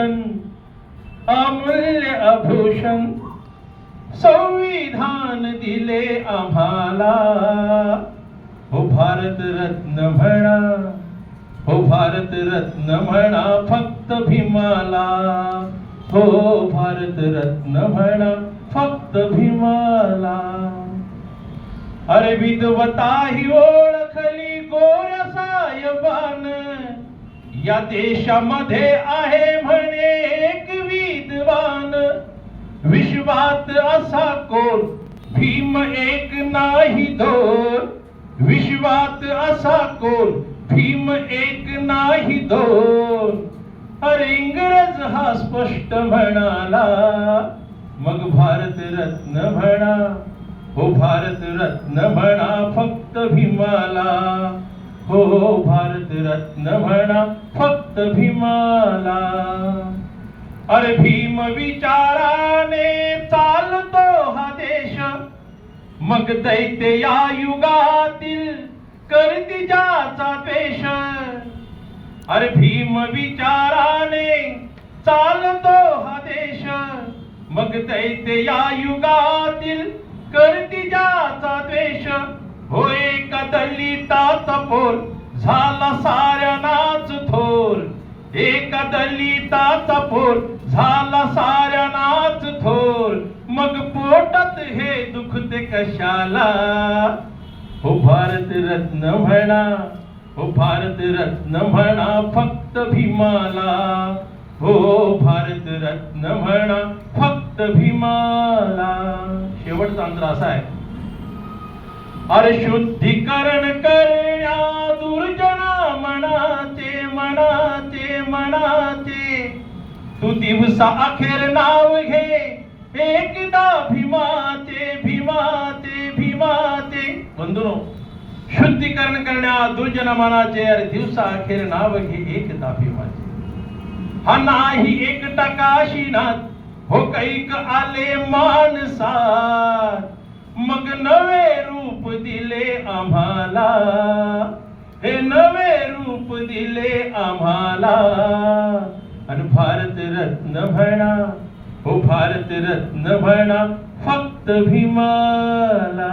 भूषण अमूल्य आभूषण संविधान दिले आम्हाला. हो भारत रत्न म्हणा, हो भारत रत्न म्हणा फक्त भीमाला. हो भारत रत्न म्हणा फक्त भीमाला. अरे विद्वता ही ओळखली गोऱ्या साहेबान, या देशामध्ये आहे म्हणे एक विद्वान. विश्वात असा कोण भीम एक नाही दोन, विश्वात असा कोण भीम एक नाही दोन. अरे इंग्रज हा स्पष्ट म्हणाला, मग भारत रत्न म्हणा, हो भारत रत्न म्हणा फक्त भीमाला. हो भारत रत्न म्हणा फक्त भीमाला. अरे भीम विचाराने चालतो हा देश, मग दैत्य या युगातील करती ज्याचा पेश. अरे भीम विचाराने चालतो हा देश, मग दैत्य या युगातील करती ज्याचा द्वेष. हो एका दलिताचा पोर झाला साऱ्यांनाच थोर, एका दलिताचा पोर झाला साऱ्यांनाच थोर. मग पोटात हे दुखते कशाला. हो भारत रत्न म्हणा, हो भारत रत्न म्हणा फक्त भीमाला. हो भारत रत्न म्हणा फक्त भीमाला. शेवटचा अंतर असा आहे, अरे शुद्धीकरण करण्या दुर्जना मनाचे मनाचे मनाचे. तू दिवसा अखेर नाव घे एकदा भीमाचे भीमाचे भीमाचे. बंधुनो, शुद्धीकरण करण्या दुर्जना मनाचे, अरे दिवसा अखेर नाव घे एकदा भीमाचे. हा नाही एकटा काशीनाथ, हो कैक आले माणसात, मग नवे रूप दिले आम्हाला. हे नवे रूप दिले आम्हाला. आणि भारत रत्न म्हणा, हो भारत रत्न म्हणा फक्त भीमाला.